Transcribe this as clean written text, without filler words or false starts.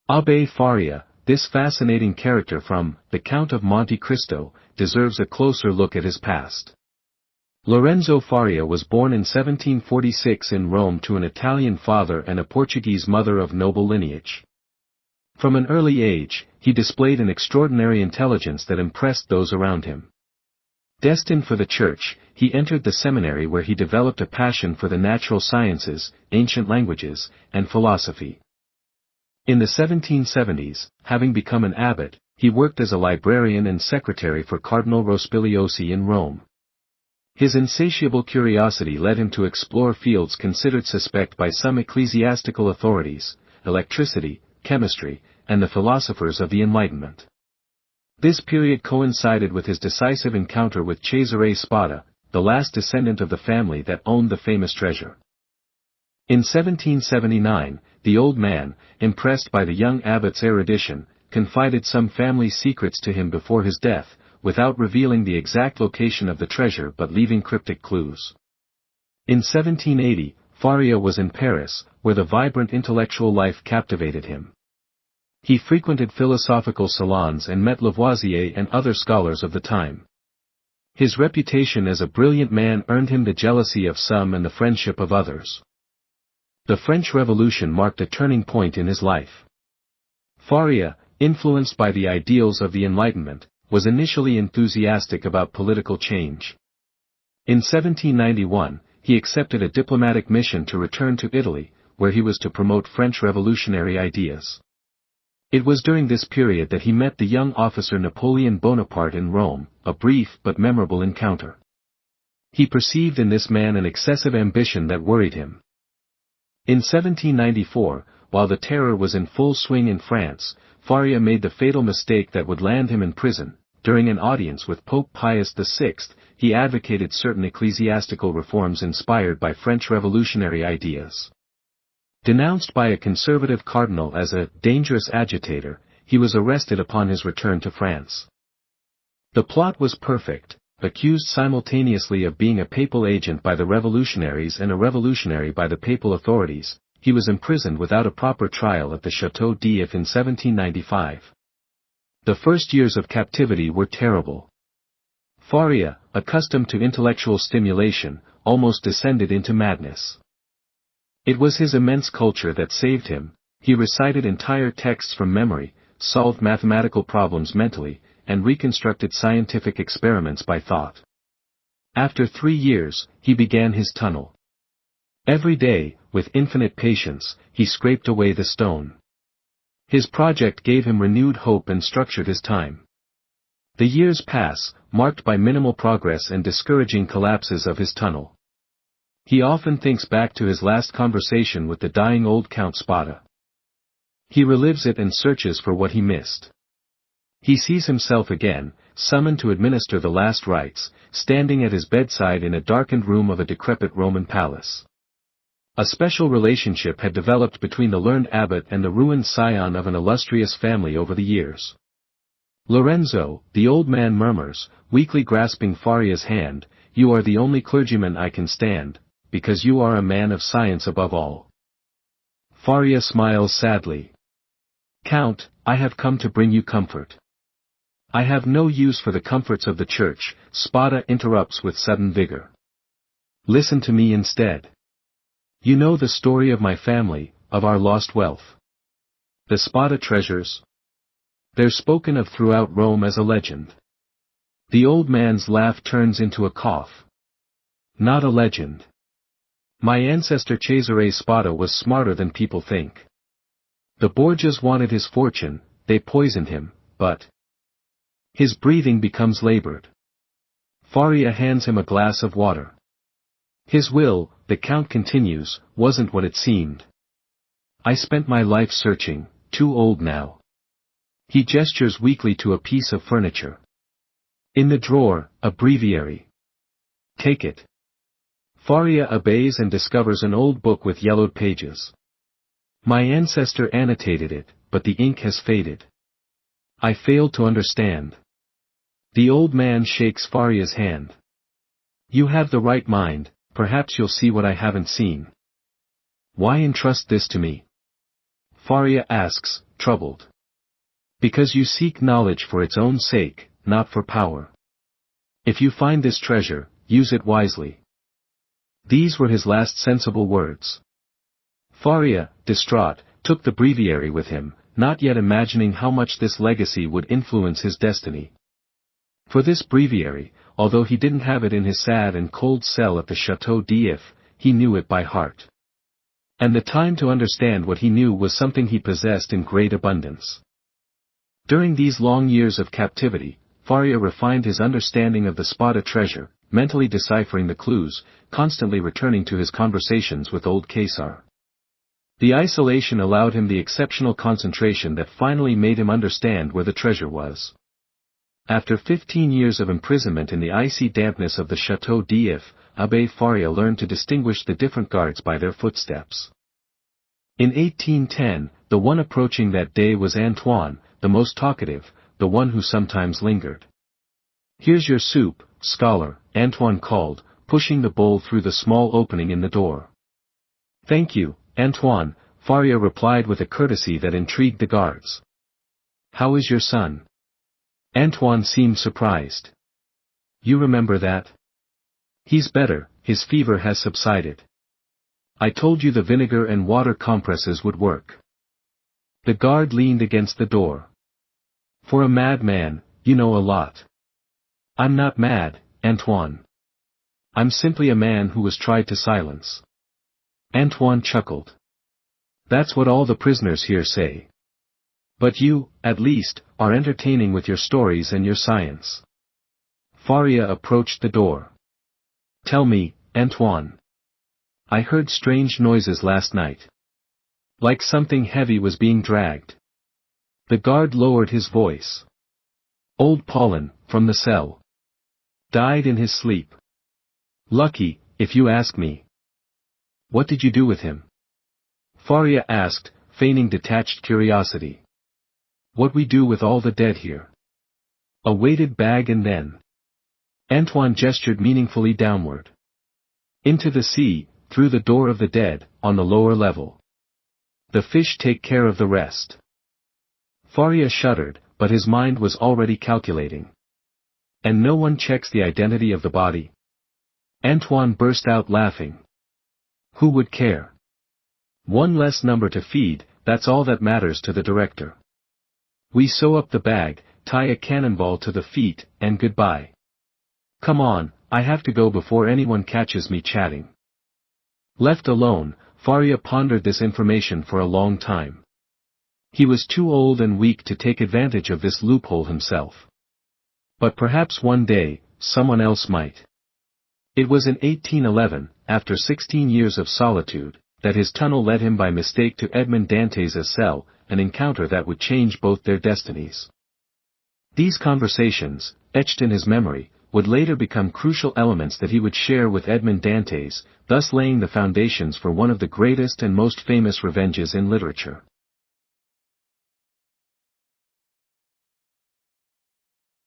Abbe Faria, this fascinating character from The Count of Monte Cristo, deserves a closer look at his past. Lorenzo Faria was born in 1746 in Rome to an Italian father and a Portuguese mother of noble lineage. From an early age, he displayed an extraordinary intelligence that impressed those around him. Destined for the church, he entered the seminary where he developed a passion for the natural sciences, ancient languages, and philosophy. In the 1770s, having become an abbot, he worked as a librarian and secretary for Cardinal Rospigliosi in Rome. His insatiable curiosity led him to explore fields considered suspect by some ecclesiastical authorities: electricity, chemistry, and the philosophers of the Enlightenment. This period coincided with his decisive encounter with Cesare Spada, the last descendant of the family that owned the famous treasure. In 1779, the old man, impressed by the young abbot's erudition, confided some family secrets to him before his death, without revealing the exact location of the treasure but leaving cryptic clues. In 1780, Faria was in Paris, where the vibrant intellectual life captivated him. He frequented philosophical salons and met Lavoisier and other scholars of the time. His reputation as a brilliant man earned him the jealousy of some and the friendship of others. The French Revolution marked a turning point in his life. Faria, influenced by the ideals of the Enlightenment, was initially enthusiastic about political change. In 1791, he accepted a diplomatic mission to return to Italy, where he was to promote French revolutionary ideas. It was during this period that he met the young officer Napoleon Bonaparte in Rome, a brief but memorable encounter. He perceived in this man an excessive ambition that worried him. In 1794, while the terror was in full swing in France, Faria made the fatal mistake that would land him in prison. During an audience with Pope Pius VI, he advocated certain ecclesiastical reforms inspired by French revolutionary ideas. Denounced by a conservative cardinal as a dangerous agitator, he was arrested upon his return to France. The plot was perfect. Accused simultaneously of being a papal agent by the revolutionaries and a revolutionary by the papal authorities, he was imprisoned without a proper trial at the Château d'If in 1795. The first years of captivity were terrible. Faria, accustomed to intellectual stimulation, almost descended into madness. It was his immense culture that saved him. He recited entire texts from memory, solved mathematical problems mentally, and reconstructed scientific experiments by thought. After 3 years, he began his tunnel. Every day, with infinite patience, he scraped away the stone. His project gave him renewed hope and structured his time. The years pass, marked by minimal progress and discouraging collapses of his tunnel. He often thinks back to his last conversation with the dying old Count Spada. He relives it and searches for what he missed. He sees himself again, summoned to administer the last rites, standing at his bedside in a darkened room of a decrepit Roman palace. A special relationship had developed between the learned abbot and the ruined scion of an illustrious family over the years. Lorenzo, the old man murmurs, weakly grasping Faria's hand, "You are the only clergyman I can stand, because you are a man of science above all." Faria smiles sadly. "Count, I have come to bring you comfort." "I have no use for the comforts of the church," Spada interrupts with sudden vigor. "Listen to me instead. You know the story of my family, of our lost wealth. The Spada treasures? They're spoken of throughout Rome as a legend." The old man's laugh turns into a cough. "Not a legend. My ancestor Cesare Spada was smarter than people think. The Borgias wanted his fortune, they poisoned him, but..." His breathing becomes labored. Faria hands him a glass of water. "His will," the Count continues, "wasn't what it seemed. I spent my life searching, too old now." He gestures weakly to a piece of furniture. "In the drawer, a breviary. Take it." Faria obeys and discovers an old book with yellowed pages. "My ancestor annotated it, but the ink has faded. I failed to understand." The old man shakes Faria's hand. "You have the right mind, perhaps you'll see what I haven't seen." "Why entrust this to me?" Faria asks, troubled. Because you seek knowledge for its own sake, not for power. If you find this treasure, use it wisely. These were his last sensible words. Faria, distraught, took the breviary with him, not yet imagining how much this legacy would influence his destiny. For this breviary, although he didn't have it in his sad and cold cell at the Chateau d'If, he knew it by heart. And the time to understand what he knew was something he possessed in great abundance. During these long years of captivity, Faria refined his understanding of the Spada treasure, mentally deciphering the clues, constantly returning to his conversations with old Caesar. The isolation allowed him the exceptional concentration that finally made him understand where the treasure was. After 15 years of imprisonment in the icy dampness of the Chateau d'If, Abbe Faria learned to distinguish the different guards by their footsteps. In 1810, the one approaching that day was Antoine, the most talkative, the one who sometimes lingered. "Here's your soup, scholar," Antoine called, pushing the bowl through the small opening in the door. "Thank you, Antoine," Faria replied with a courtesy that intrigued the guards. "How is your son?" Antoine seemed surprised. "You remember that?" "He's better, his fever has subsided. I told you the vinegar and water compresses would work." The guard leaned against the door. "For a madman, you know a lot." "I'm not mad, Antoine. I'm simply a man who was tried to silence." Antoine chuckled. "That's what all the prisoners here say. But you, at least, are entertaining with your stories and your science." Faria approached the door. "Tell me, Antoine. I heard strange noises last night. Like something heavy was being dragged." The guard lowered his voice. "Old Paulin, from the cell. Died in his sleep. Lucky, if you ask me." "What did you do with him?" Faria asked, feigning detached curiosity. "What we do with all the dead here. A weighted bag and then." Antoine gestured meaningfully downward. "Into the sea, through the door of the dead, on the lower level. The fish take care of the rest." Faria shuddered, but his mind was already calculating. "And no one checks the identity of the body?" Antoine burst out laughing. "Who would care? One less number to feed, that's all that matters to the director. We sew up the bag, tie a cannonball to the feet, and goodbye. Come on, I have to go before anyone catches me chatting." Left alone, Faria pondered this information for a long time. He was too old and weak to take advantage of this loophole himself. But perhaps one day, someone else might. It was in 1811, after 16 years of solitude, that his tunnel led him by mistake to Edmond Dantès' cell, an encounter that would change both their destinies. These conversations, etched in his memory, would later become crucial elements that he would share with Edmond Dantès, thus laying the foundations for one of the greatest and most famous revenges in literature.